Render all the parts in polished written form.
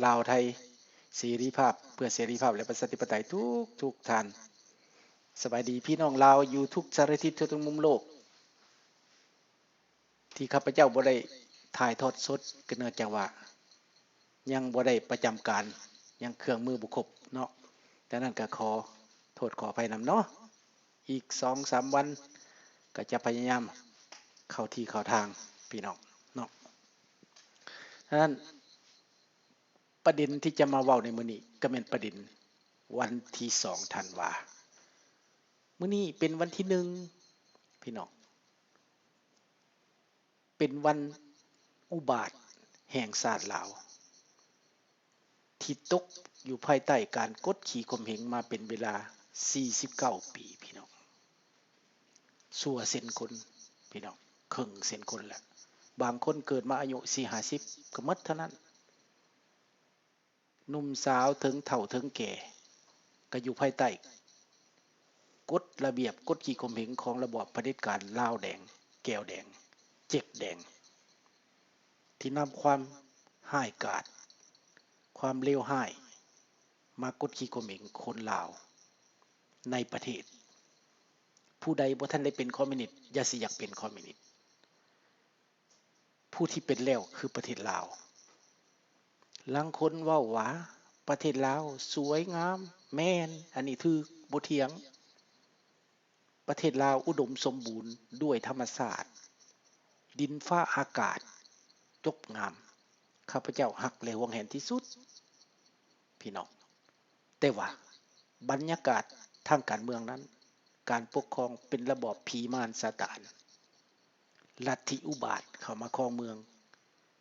ลาวไทยเสรีภาพเพื่อเสรีภาพและประชาธิปไตยทุกท่านสบายดีพี่น้องลาวอยู่ทุกสารทิศทุกมุมโลกที่ข้าพเจ้าบ่ได้ถ่ายทอดสดก็เนื่องจากว่ายังบ่ได้ประจำการยังเครื่องมือบ่ครบเนาะดังนั้นก็ขอโทษขออภัยนำเนาะอีก 2-3 วันก็จะพยายามเข้าที่เข้าทางพี่น้องเนาะดังนั้นประเด็นที่จะมาเว้าในมื้อนี้ก็เป็นประเด็นวันที่2ธันวามื้อนี้เป็นวันที่1พี่น้องเป็นวันอุบาทแห่งชาติลาวที่ตกอยู่ภายใต้การกดขี่ข่มเหงมาเป็นเวลา49ปีพี่น้องชั่วเส้นคนพี่น้องครึ่งเส้นคนแล้วบางคนเกิดมาอายุ40-50ก็หมดเท่านั้นหนุ่มสาวถึงเฒ่าถึงแก่ก็อยู่ภายใต้กฎระเบียบกฎขี่ข่มเหงของระบอบเผด็จการลาวแดงแก้วแดงเจ๊กแดงที่นำความห้ายกาจความเลวร้ายมากดขี่ข่มเหงคนลาวในประเทศผู้ใดบ่ทันได้เป็นคอมมิวนิสต์อย่าสิอยากเป็นคอมมิวนิสต์ผู้ที่เป็นแล้วคือประเทศลาวลางคนเว้าว่าประเทศลาวสวยงามแม่นอันนี้ถูกบ่เถียงประเทศลาวอุดมสมบูรณ์ด้วยธรรมชาติดินฟ้าอากาศจบงามข้าพเจ้าฮักและหวงแหนที่สุดพี่น้องแต่ว่าบรรยากาศทางการเมืองนั้นการปกครองเป็นระบอบผีมารซาตานลัทธิอุบาทเข้ามาครองเมือง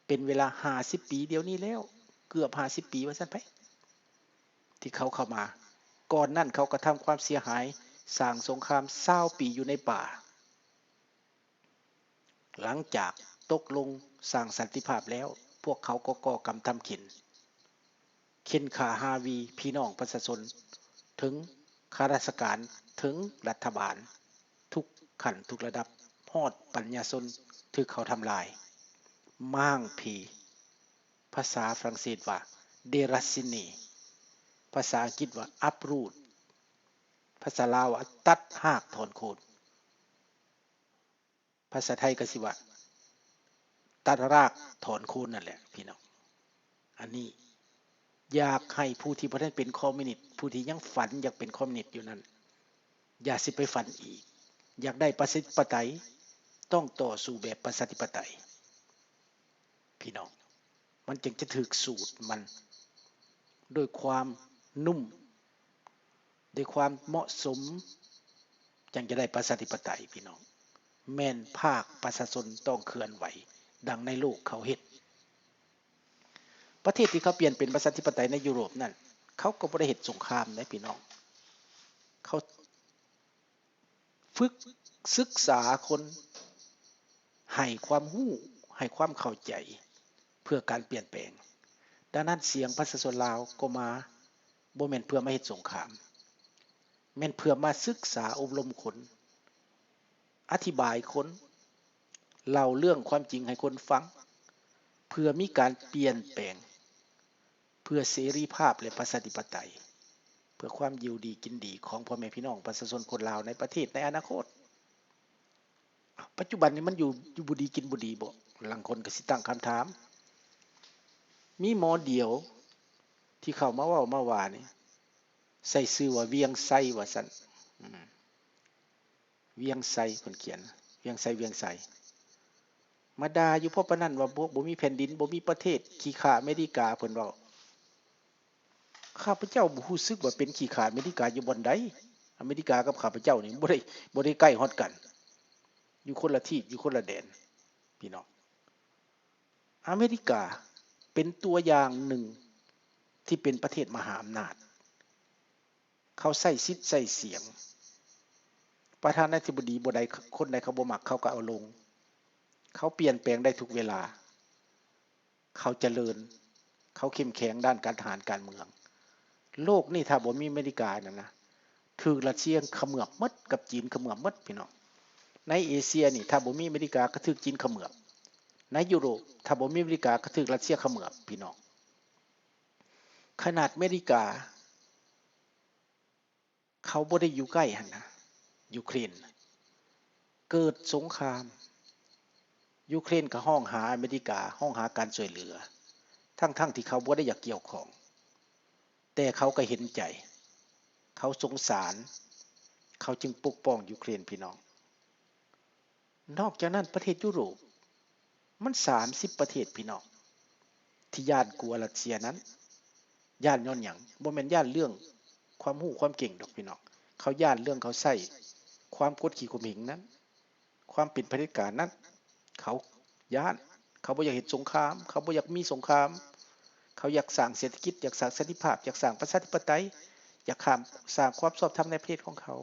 เป็นเวลา50ปีเดี๋ยวนี้แล้วเกือบ50ปีว่าซั่นไปที่เขาเข้ามาก่อนนั้นเขาก็ทำความเสียหายสร้างสงคราม20ปีอยู่ในป่าหลังจากตกลงสร้างสันติภาพแล้วพวกเขาก็ก่อกรรมทำเข็นฆ่าฮาวีพี่น้องประชาชนถึงข้าราชการถึงรัฐบาลทุกขั้นทุกระดับฮอดปัญญาชนถูกเขาทำลายม่างผีภาษาฝรั่งเศสว่า déraciné ภาษาอังกฤษว่า uproot ภาษาลาวว่าตัดรากถอนโคนภาษาไทยก็สิว่าตัดรากถอนโคนนั่นแหละพี่น้องอันนี้อยากให้ผู้ที่บ่ได้เป็นคอมมิวนิสต์ผู้ที่ยังฝันอยากเป็นคอมมิวนิสต์อยู่นั้นอย่าสิไปฝันอีกอยากได้ประชาธิปไตยต้องต่อสู้แบบประชาธิปไตยพี่น้องมันจึงจะถูกสูตรมันด้วยความนุ่มด้วยความเหมาะสมจังจะได้ประชาธิปไตยพี่น้องแม่นภาคประชาชนต้องเคลื่อนไหวดังในโลกเขาเฮ็ดประเทศที่เขาเปลี่ยนเป็นประชาธิปไตยในยุโรปนั่นเขาก็บ่ได้เฮ็ดสงครามนะพี่น้องเขาฝึกศึกษาคนให้ความรู้ให้ความเข้าใจเพื่อการเปลี่ยนแปลงดังนั้นเสียงประชาชนลาวก็มาบ่แม่นเพื่อมาเฮ็ดสงครามแม่นเพื่อมาศึกษาอบรมคนอธิบายคนเล่าเรื่องความจริงให้คนฟังเพื่อมีการเปลี่ยนแปลงเพื่อเสรีภาพและประชาธิปไตยเพื่อความอยู่ดีกินดีของพ่อแม่พี่น้องประชาชนคนลาวในประเทศในอนาคตปัจจุบันนี้มันอยู่บ่ดีกินบ่ดีบ่บางคนก็สิตั้งคำถามมีหมอเดียวที่เข้ามาเว้ามาว่านี่ใส่ชื่อว่าเวียงไซว่าซั่นเวียงไซเพิ่นเขียนเวียงไซมาด่าอยู่เพราะปานนั้นว่าบ่มีแผ่นดินบ่มีประเทศขี้ข้าอเมริกาเพิ่นเว้าข้าพเจ้าบ่รู้สึกว่าเป็นขี้ข้าอเมริกาอยู่บ่อนใดอเมริกากับข้าพเจ้านี่บ่ได้ใกล้ฮอดกันอยู่คนละที่อยู่คนละแดนพี่น้องอเมริกาเป็นตัวอย่างหนึ่งที่เป็นประเทศมหาอำนาจเขาใช้สิทธิ์ใช้เสียงประธานาธิบดีบ่ใดคนใดเขาบ่มักเขาก็เอาลงเขาเปลี่ยนแปลงได้ทุกเวลาเขาเจริญเขาเข้มแข็งด้านการทหารการเมืองโลกนี่ถ้าบ่มีอเมริกานั่นนะถูกรัสเซียเขมือบหมดกับจีนเขมือบหมดพี่น้องในเอเชียนี่ถ้าบ่มีอเมริกาก็ถูกจีนเขมือบในยุโรปถ้าบ่มีอเมริกาก็ถูกรัสเซียเขมือบพี่น้อง ขนาดอเมริกาเขาบ่ได้อยู่ใกล้หั่นนะยูเครนเกิดสงครามยูเครนก็ห้องหาอเมริกาห้องหาการช่วยเหลือทั้งที่เขาบ่ได้อยากเกี่ยวข้องแต่เขาก็เห็นใจเขาสงสารเขาจึงปกป้องยูเครนพี่น้องนอกจากนั้นประเทศยุโรปมัน30ประเทศพี่น้องที่ย่านกลัวรัสเซียนั้นย่านย้อนหยังบ่แม่นย่านเรื่องความรู้ความเก่งดอกพี่น้องเขาย่านเรื่องเขาใช้ความกดขี่ข่มเหงนั้นความเป็นเผด็จการนั้นเขาย่านเขาบ่อยากเห็นสงครามเขาบ่อยากมีสงครามเขาอยากสร้างเศรษฐกิจอยากสร้างสันติภาพอยากสร้างประชาธิปไตยอยากสร้างความชอบธรรมในประเทศของเขา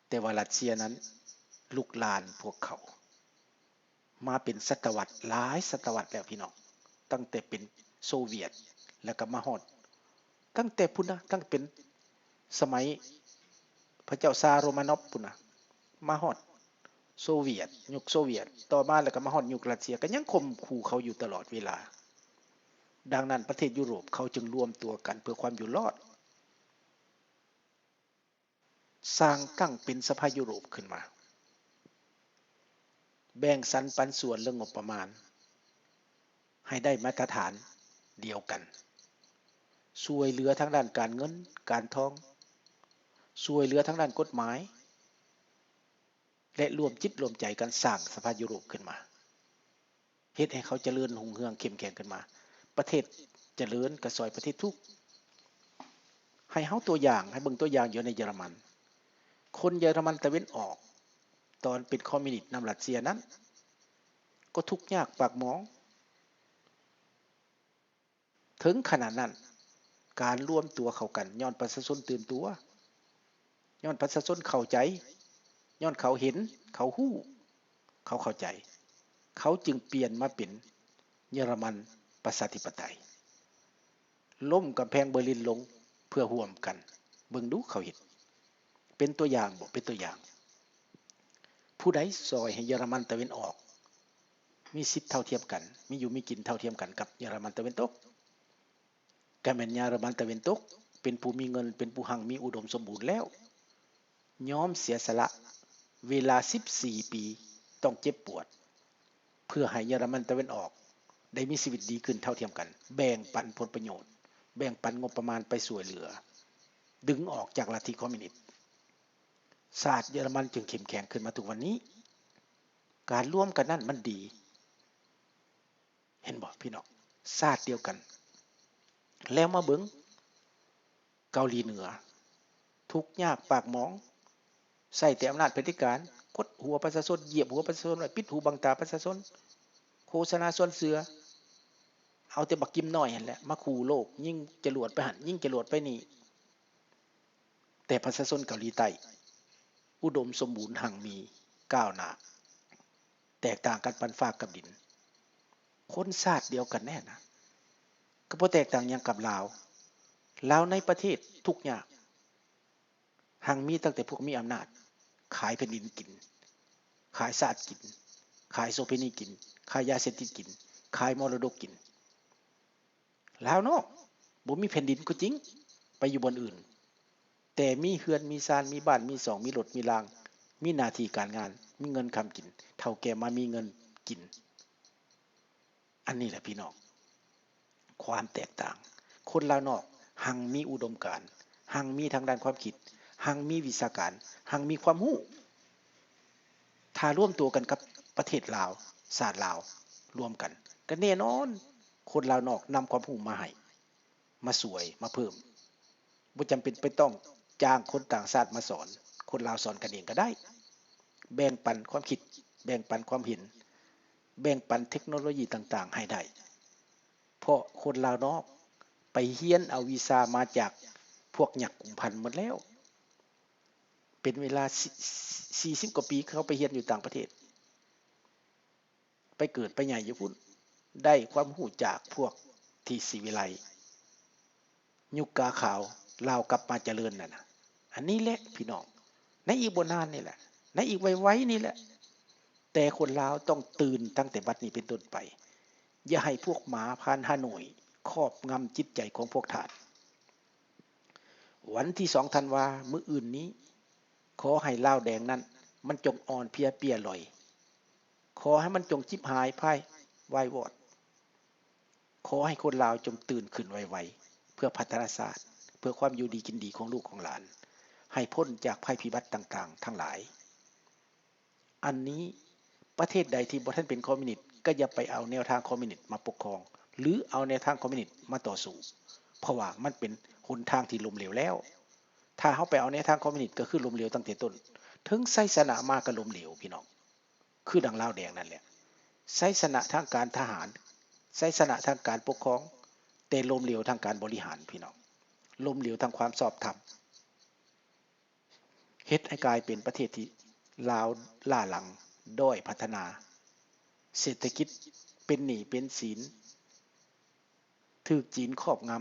แต่ว่ารัสเซียนั้นลุกลานพวกเขามาเป็นศตวรรษหลายศตวรรษแล้วพี่น้องตั้งแต่เป็นโซเวียตแล้วก็มาฮอดตั้งแต่พุ่นนะตั้งเป็นสมัยพระเจ้าซาร์โรมานอฟพุ่นนะมาฮอดโซเวียตยุคโซเวียตต่อมาแล้วก็มาฮอดยุครัสเซียก็ยังข่มขู่เขาอยู่ตลอดเวลาดังนั้นประเทศยุโรปเขาจึงรวมตัวกันเพื่อความอยู่รอดสร้างตั้งเป็นสภายุโรปขึ้นมาแบ่งสรรปันส่วนเรื่องงบประมาณให้ได้มาตรฐานเดียวกันช่วยเหลือทางด้านการเงินการทองช่วยเหลือทางด้านกฎหมายและรวมจิตรวมใจกันสร้างสภายุโรปขึ้นมาเฮ็ดให้เขาเจริญรุ่งเรืองเข้มแข็งขึ้นมาประเทศเจริญกระซอยประเทศทุกให้เฮาตัวอย่างให้เบิ่งตัวอย่างอยู่ในเยอรมันคนเยอรมันตะเว้นออกตอนเป็นคอมมิวนิสต์นำรัสเซียนั้นก็ทุกข์ยากปากหมองถึงขนาดนั้นการรวมตัวเข้ากันย้อนประชาชนตื่นตัวย้อนประชาชนเข้าใจย้อนเขาเห็นเขาฮู้เขาเข้าใจเขาจึงเปลี่ยนมาเป็นเยอรมันประชาธิปไตยล้มกำแพงเบอร์ลินลงเพื่อร่วมกันเบิ่งดูเขาเห็นเป็นตัวอย่างบ่เป็นตัวอย่างผู้ใดซอยให้เยอรมันตะวันออกมีสิทธิ์เท่าเทียมกันมีอยู่มีกินเท่าเทียมกันกับเยอรมันตะวันตกก็แม่นเยอรมันตะวันตกเป็นผู้มีเงินเป็นผู้หั่งมีอุดมสมบูรณ์แล้วยอมเสียสละเวลา14ปีต้องเจ็บปวดเพื่อให้เยอรมันตะวันออกได้มีชีวิตดีขึ้นเท่าเทียมกันแบ่งปันผลประโยชน์แบ่งปันงบประมาณไปช่วยเหลือดึงออกจากลัทธิคอมมิวนิสต์ชาติเยอรมันจึงเข้มแข็งขึ้นมาถึงวันนี้การร่วมกันนั่นมันดีเห็นบ่พี่น้องชาติเดียวกันแล้วมาเบิ่งเกาหลีเหนือทุกข์ยากปากหมองใส่แต่อำนาจเผด็จการกดหัวประชาชนเหยียบหัวประชาชนไว้ปิดหูบังตาประชาชนโฆษณาส่วนเสือเอาแต่บักกิมน้อยนั่นแหละมาขู่โลกยิ่งจรวดไปหันยิ่งจรวดไปนี่แต่ประชาชนเกาหลีใต้อุดมสมบูรณ์หั่งมีก้าวหน้าแตกต่างกันปานฟ้ากับดินคนชาติเดียวกันแน่นะก็บ่แตกต่างหยังกับลาวในประเทศทุกข์ยากหั่งมีตั้งแต่พวกมีอำนาจขายแผ่นดินกินขายชาติกินขายโสเภณีกินขายยาเสพติดกินขายมรดกกินลาวเนาะบ่มีแผ่นดินก็จริงไปอยู่บนอื่นแต่มีเฮือนมีศาลมีบ้านมีสองมีรถมีรางมีหน้าที่การงานมีเงินคำกินเฒ่าแก่มามีเงินกินอันนี้แหละพี่น้องความแตกต่างคนลาวนอกหังมีอุดมการณ์หังมีทางด้านความคิดหังมีวิชาการหังมีความรู้ถ้าร่วมตัวกันกับประเทศลาวชาติลาวรวมกันก็แน่นอนคนลาวนอกนำความรู้มาให้มาสวยมาเพิ่มบ่จำเป็นไปต้องจ้างคนต่างชาติมาสอนคนลาวสอนกันเองก็ได้แบ่งปันความคิดแบ่งปันความเห็นแบ่งปันเทคโนโลยีต่างๆให้ได้เพราะคนลาวนอกไปเรียนเอาวีซ่ามาจากพวกหยักกุมพันหมดแล้วเป็นเวลา40กว่าปีเขาไปเรียนอยู่ต่างประเทศไปเกิดไปใหญ่อยู่พุ่นได้ความรู้จากพวกที่ศิวิไลยุคกาขาวลาวกลับมาเจริญน่ะนะอันนี้แหละพี่น้องในอีกบ่นานนี่แหละในอีกไวๆนี่แหละแต่คนลาวต้องตื่นตั้งแต่บัดนี้เป็นต้นไปอย่าให้พวกหมาพานฮานอย ครอบงำจิตใจของพวกท่านวันที่2 ธันวามื้ออื่นนี้ขอให้ลาวแดงนั้นมันจงอ่อนเพลียเปียลอยขอให้มันจงจิบหายพ่ายวายวอดขอให้คนลาวจงตื่นขึ้นไวๆเพื่อพัฒนาศาสตร์เพื่อความอยู่ดีกินดีของลูกของหลานให้พ้นจากภัยพิบัติต่างๆทั้งหลายอันนี้ประเทศใดที่บ่ทันเป็นคอมมิวนิสต์ก็อย่าไปเอาแนวทางคอมมิวนิสต์มาปกครองหรือเอาแนวทางคอมมิวนิสต์มาต่อสู้เพราะว่ามันเป็นหนทางที่ล้มเหลวแล้วถ้าเฮาไปเอาแนวทางคอมมิวนิสต์ก็คือล้มเหลวตั้งแต่ต้นถึงไสชนะมาก็ล้มเหลวพี่น้องคือดังลาวแดงนั่นแหละไสชนะทางการทหารไสชนะทางการปกครองแต่ล้มเหลวทางการบริหารพี่น้องล้มเหลวทางความชอบธรรมเฮ็ดให้กลายเป็นประเทศที่ลาวล้าหลังด้อยพัฒนาเศรษฐกิจเป็นหนี้เป็นสินถูกจีนครอบง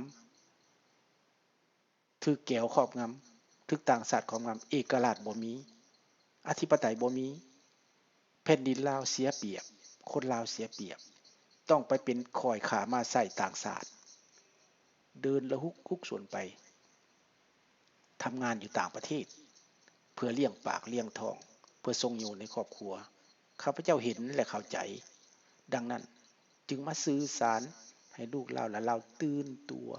ำถูกแก้วครอบงำถูกต่างชาติครอบงำเอกราชบ่มีอธิปไตยบ่มีแผ่นดินลาวเสียเปรียบคนลาวเสียเปรียบต้องไปเป็นคอยขามาใส่ต่างชาติเดินละหุกคุกสวนไปทำงานอยู่ต่างประเทศเพื่อเลี้ยงปากเลี้ยงท้องเพื่อทรงอยู่ในครอบครัวข้าพเจ้าเห็นและเข้าใจดังนั้นจึงมาสื่อสารให้ลูกลาวและลาวตื่นตัว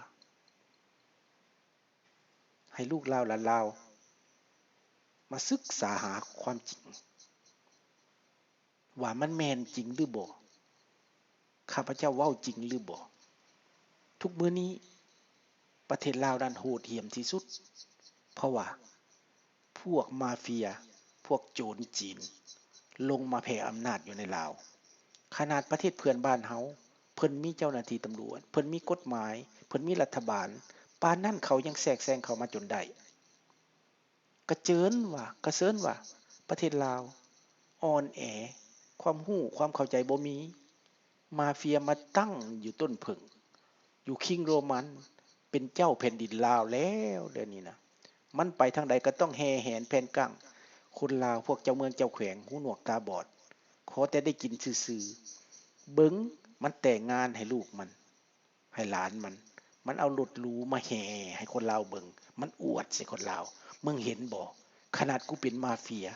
ให้ลูกลาวและลาวมาศึกษาหาความจริงว่ามันแม่นจริงหรือบ่ข้าพเจ้าเว้าจริงหรือบ่ทุกมื้อนี้ประเทศลาวนั้นโหดเหี้ยมที่สุดเพราะว่าพวกมาเฟียพวกโจรจีนลงมาแผ่อำนาจอยู่ในลาวขนาดประเทศเพื่อนบ้านเฮาเพิ่นมีเจ้าหน้าที่ตำรวจเพิ่นมีกฎหมายเพิ่นมีรัฐบาลปานนั้นเขายังแทรกแซงเข้ามาจนได้กระเจิญว่ากระเซินว่าประเทศลาวอ่อนแอความรู้ความเข้าใจบ่มีมาเฟียมาตั้งอยู่ต้นผึ่งอยู่คิงโรมันเป็นเจ้าแผ่นดินลาวแล้วเดี๋ยวนี้นะมันไปทางใดก็ต้องแห่แหนแผ่นกั้งคนลาวพวกเจ้าเมืองเจ้าแขวงหูหนวกตาบอดขอแต่ได้กินซื่อๆเบิ่งมันแต่งงานให้ลูกมันให้หลานมันเอารถหรูมาแห่ให้คนลาวเบิ่งมันอวดใส่คนลาวมึงเห็นบ่ขนาดกูเป็นมาเฟีย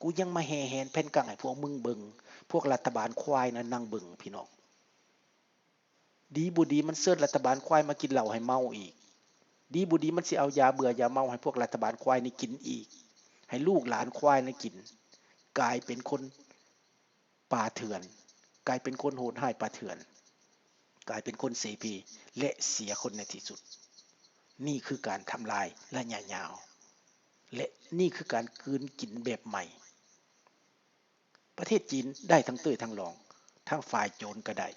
กูยังมาแห่แหนแผ่นกั้งให้พวกมึงเบิ่งพวกรัฐบาลควายนั่นนั่งเบิ่งพี่น้องดีบ่ดีมันเชิญรัฐบาลควายมากินเหล้าให้เมาอีกดีบ่ดีมันสิเอายาเบื่อยาเมาให้พวกรัฐบาลควายนี่กินอีกให้ลูกหลานควายนี่กินกลายเป็นคนป่าเถื่อนกลายเป็นคนโหดร้ายป่าเถื่อนกลายเป็นคนเสพีและเสียคนในที่สุดนี่คือการทำลายระยะยาวและนี่คือการกลืนกินแบบใหม่ประเทศจีนได้ทั้งเต้ยทั้งรองทั้งฝ่ายโจรก็ได้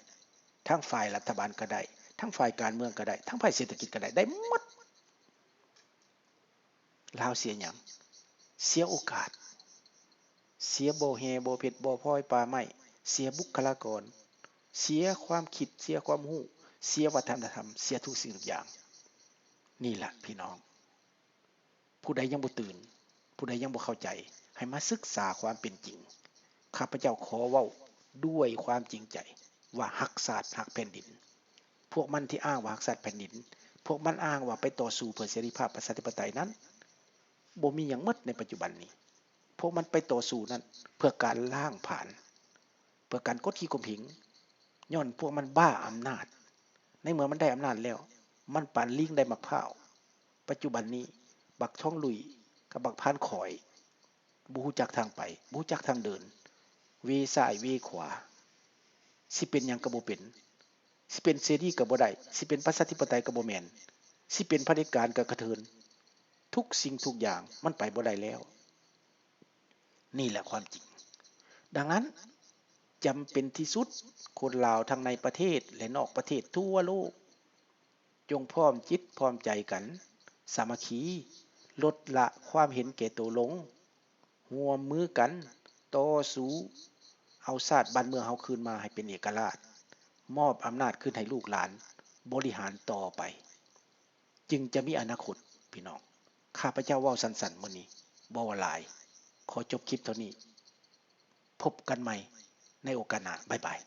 ทั้งฝ่ายรัฐบาลก็ได้ทั้งฝ่ายการเมืองก็ได้ทั้งฝ่ายเศรษฐกิจก็ได้หมดลาวเสียหยังเสียโอกาสเสียบ่แฮบ่เผ็ดบ่พลอยปลาไม้เสียบุคลากรเสียความคิดเสียความรู้เสียวัฒนธรรมเสียทุกสิ่งทุกอย่างนี่แหละพี่น้องผู้ใดยังบ่ตื่นผู้ใดยังบ่เข้าใจให้มาศึกษาความเป็นจริงข้าพเจ้าขอเว้าด้วยความจริงใจว่ารักชาติรักแผ่นดินพวกมันที่อ้างว่ารักชาติแผ่นดินพวกมันอ้างว่าไปต่อสู้เพื่อเสรีภาพประชาธิปไตยนั้นบ่มีหยังหมดในปัจจุบันนี้พวกมันไปต่อสู้นั้นเพื่อการล้างผลาญเพื่อการกดขี่ข่มเหงย้อนพวกมันบ้าอำนาจในเมื่อมันได้อำนาจแล้วมันปานลิงได้มะพร้าวปัจจุบันนี้บักท้องลุยกับบักพานข่อยบ่ฮู้จักทางไปบ่ฮู้จักทางเดินเวซ้ายเวขวาสิเป็นหยังก็บ่เป็นสิเป็นเสรีก็บ่ได้สิเป็นประชาธิปไตยก็บ่แม่นสิเป็นเผด็จการก็กระเทินทุกสิ่งทุกอย่างมันไปบ่ได้แล้วนี่แหละความจริงดังนั้นจำเป็นที่สุดคนลาวทั้งในประเทศและนอกประเทศทั่วโลกจงพร้อมจิตพร้อมใจกันสามัคคีลดละความเห็นแก่ตัวลงร่วมมือกันต่อสู้เอาชาติบ้านเมืองเฮาคืนมาให้เป็นเอกราชมอบอำนาจคืนให้ลูกหลานบริหารต่อไปจึงจะมีอนาคตพี่น้องข้าพเจ้าเว้าสั้นๆมื้อนี้บ่ว่าหลายขอจบคลิปเท่านี้พบกันใหม่ในโอกาสหน้าบ๊ายบาย